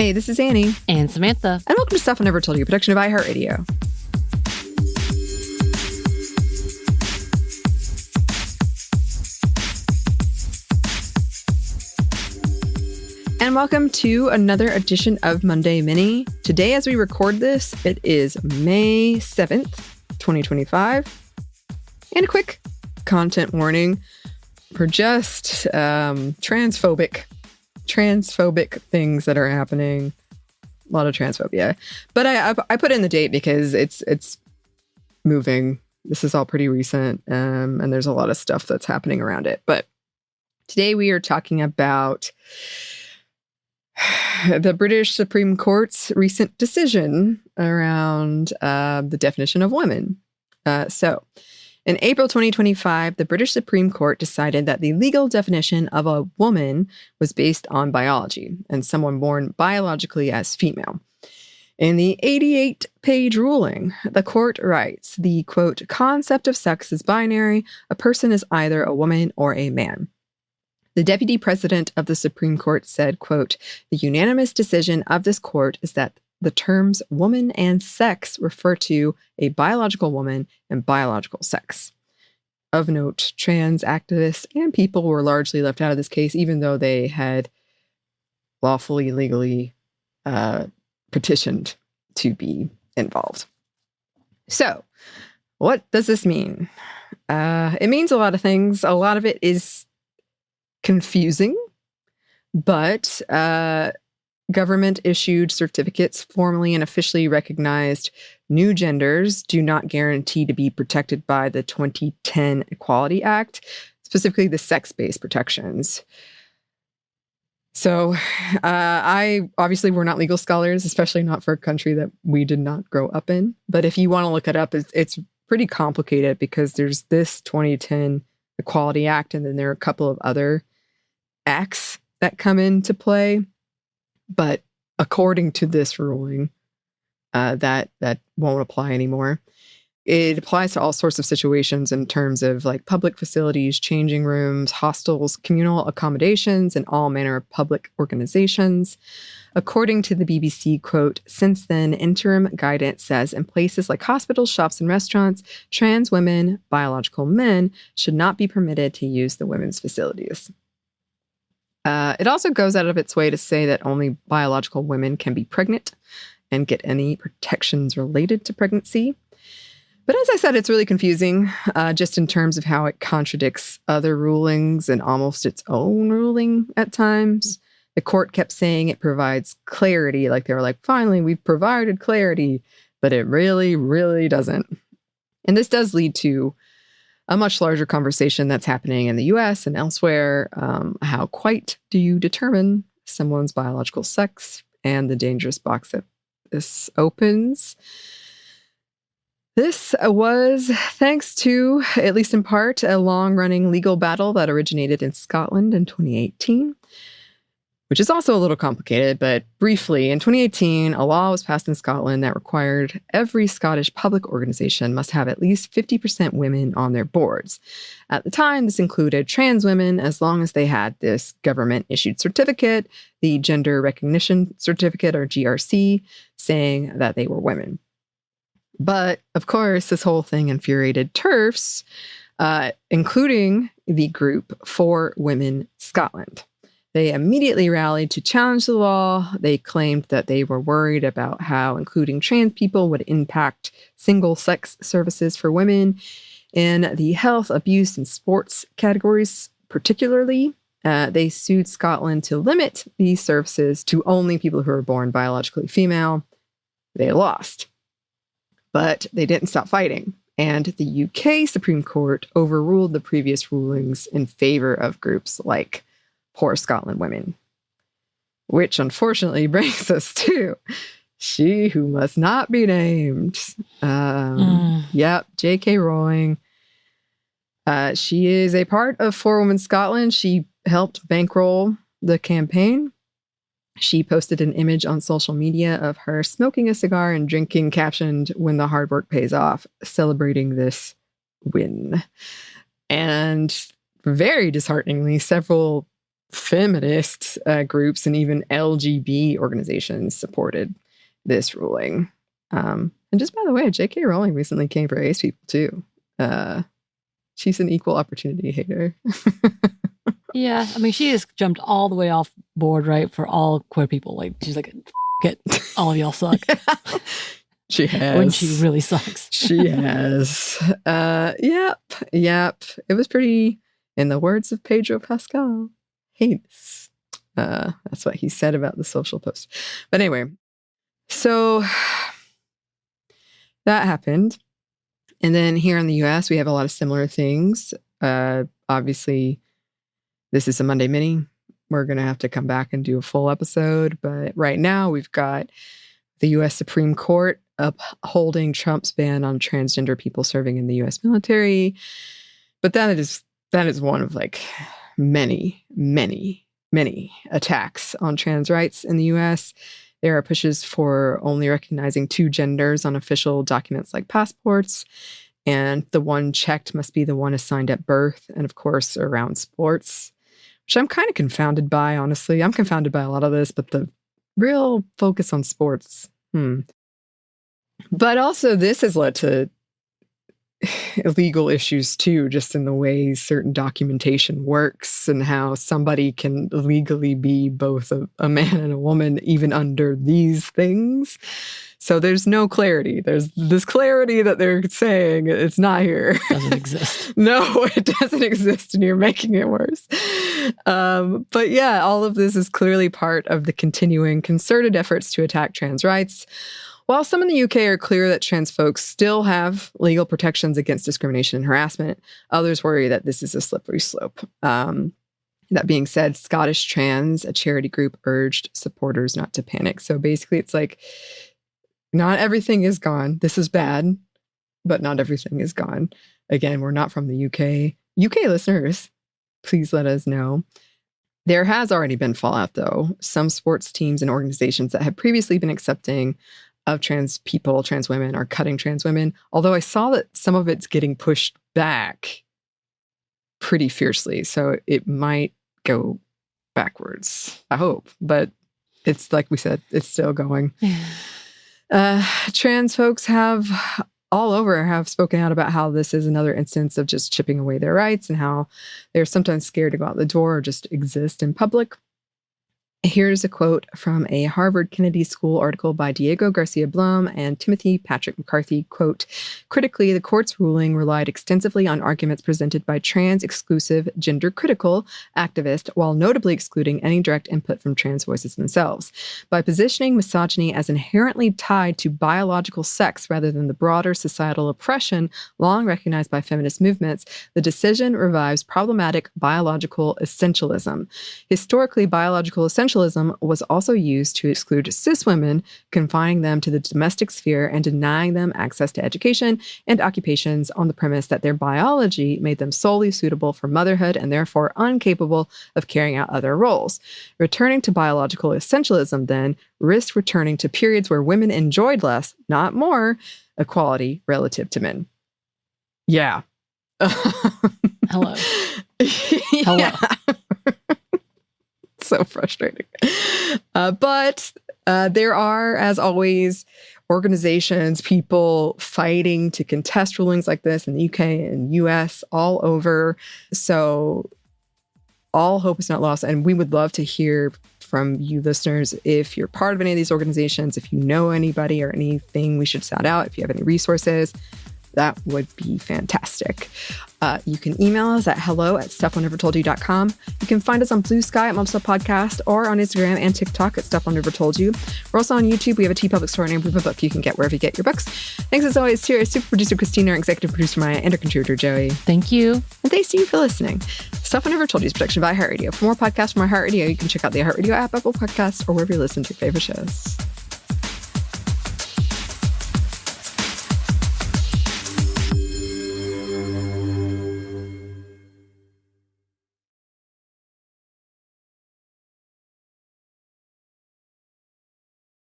Hey, this is Anney. And Samantha. And welcome to Stuff I Never Told You, a production of iHeartRadio. And welcome to another edition of Monday Mini. Today, as we record this, it is May 7th, 2025. And a quick content warning for just transphobic things that are happening. A lot of transphobia. But I put in the date because it's moving. This is all pretty recent, and there's a lot of stuff that's happening around it. But today we are talking about the British Supreme Court's recent decision around the definition of women. In April 2025, the British Supreme Court decided that the legal definition of a woman was based on biology and someone born biologically as female. In the 88-page ruling, the court writes, the, quote, concept of sex is binary. A person is either a woman or a man. The deputy president of the Supreme Court said, quote, the unanimous decision of this court is that the terms woman and sex refer to a biological woman and biological sex. Of note, trans activists and people were largely left out of this case, even though they had lawfully, legally petitioned to be involved. So, what does this mean? It means a lot of things. A lot of it is confusing, but government-issued certificates formally and officially recognized new genders do not guarantee to be protected by the 2010 Equality Act, specifically the sex-based protections. So obviously we're not legal scholars, especially not for a country that we did not grow up in. But if you want to look it up, it's pretty complicated because there's this 2010 Equality Act, and then there are a couple of other acts that come into play. But according to this ruling, that won't apply anymore. It applies to all sorts of situations in terms of like public facilities, changing rooms, hostels, communal accommodations, and all manner of public organizations. According to the BBC, quote, since then, interim guidance says in places like hospitals, shops, and restaurants, trans women, biological men, should not be permitted to use the women's facilities. It also goes out of its way to say that only biological women can be pregnant and get any protections related to pregnancy. But as I said, it's really confusing, just in terms of how it contradicts other rulings and almost its own ruling at times. The court kept saying it provides clarity, like they were like, finally, we've provided clarity, but it really, really doesn't. And this does lead to a much larger conversation that's happening in the US and elsewhere. How quite do you determine someone's biological sex, and the dangerous box that this opens? This was thanks to, at least in part, a long-running legal battle that originated in Scotland in 2018, which is also a little complicated, but briefly, in 2018, a law was passed in Scotland that required every Scottish public organization must have at least 50% women on their boards. At the time, this included trans women, as long as they had this government-issued certificate, the Gender Recognition Certificate, or GRC, saying that they were women. But, of course, this whole thing infuriated TERFs, including the group For Women Scotland. They immediately rallied to challenge the law. They claimed that they were worried about how including trans people would impact single-sex services for women in the health, abuse, and sports categories particularly. They sued Scotland to limit these services to only people who are born biologically female. They lost. But they didn't stop fighting. And the UK Supreme Court overruled the previous rulings in favor of groups like Poor Scotland Women. Which unfortunately brings us to she who must not be named. Yep, J.K. Rowling. She is a part of For Women Scotland. She helped bankroll the campaign. She posted an image on social media of her smoking a cigar and drinking, captioned, "When the hard work pays off," celebrating this win. And very dishearteningly, several feminist groups and even LGBT organizations supported this ruling. And just by the way, J.K. Rowling recently came for ace people too. She's an equal opportunity hater. Yeah, I mean, she has jumped all the way off board, right, for all queer people. Like, she's like, it, all of y'all suck. She has. When she really sucks. She has. Yep. It was pretty, in the words of Pedro Pascal, heinous. That's what he said about the social post. But anyway, so that happened. And then here in the US, we have a lot of similar things. Obviously, this is a Monday Mini. We're going to have to come back and do a full episode. But right now, we've got the US Supreme Court upholding Trump's ban on transgender people serving in the US military. But that is one of like many attacks on trans rights in the US. There are pushes for only recognizing 2 genders on official documents like passports. And the one checked must be the one assigned at birth. And of course, around sports, which I'm kind of confounded by, honestly. I'm confounded by a lot of this, but the real focus on sports. But also, this has led to legal issues too, just in the way certain documentation works and how somebody can legally be both a man and a woman, even under these things. So there's no clarity. There's this clarity that they're saying it's not here. Doesn't exist. No, it doesn't exist, and you're making it worse. But yeah, all of this is clearly part of the continuing concerted efforts to attack trans rights. While some in the UK are clear that trans folks still have legal protections against discrimination and harassment, others worry that this is a slippery slope. That being said, Scottish Trans, a charity group, urged supporters not to panic. So basically, it's like, not everything is gone. This is bad, but not everything is gone. Again, we're not from the UK. UK listeners, please let us know. There has already been fallout, though. Some sports teams and organizations that had previously been accepting of trans people, trans women, are cutting trans women. Although I saw that some of it's getting pushed back pretty fiercely. So it might go backwards, I hope. But it's like we said, it's still going. Trans folks have spoken out about how this is another instance of just chipping away their rights and how they're sometimes scared to go out the door or just exist in public. Here's a quote from a Harvard Kennedy School article by Diego Garcia Blum and Timothy Patrick McCarthy. Quote, critically, the court's ruling relied extensively on arguments presented by trans-exclusive, gender-critical activists, while notably excluding any direct input from trans voices themselves. By positioning misogyny as inherently tied to biological sex rather than the broader societal oppression long recognized by feminist movements, the decision revives problematic biological essentialism. Historically, biological essentialism was also used to exclude cis women, confining them to the domestic sphere and denying them access to education and occupations on the premise that their biology made them solely suitable for motherhood and therefore incapable of carrying out other roles. Returning to biological essentialism, then, risked returning to periods where women enjoyed less, not more, equality relative to men. Yeah. Hello. Hello. Yeah. So frustrating. But there are, as always, organizations, people fighting to contest rulings like this in the UK and US, all over. So all hope is not lost. And we would love to hear from you listeners if you're part of any of these organizations, if you know anybody or anything we should shout out, if you have any resources. That would be fantastic. You can email us at hello@stuffinevertoldyou.com. You can find us on Blue Sky at Momstuff Podcast or on Instagram and TikTok at Stuff I Never Told You. We're also on YouTube. We have a TeePublic store named Proof of Book you can get wherever you get your books. Thanks as always to our super producer Christina, our executive producer Maya, and our contributor Joey. Thank you. And thanks to you for listening. Stuff I Never Told You is a production by iHeartRadio. For more podcasts from iHeartRadio, you can check out the iHeartRadio app, Apple Podcasts, or wherever you listen to your favorite shows.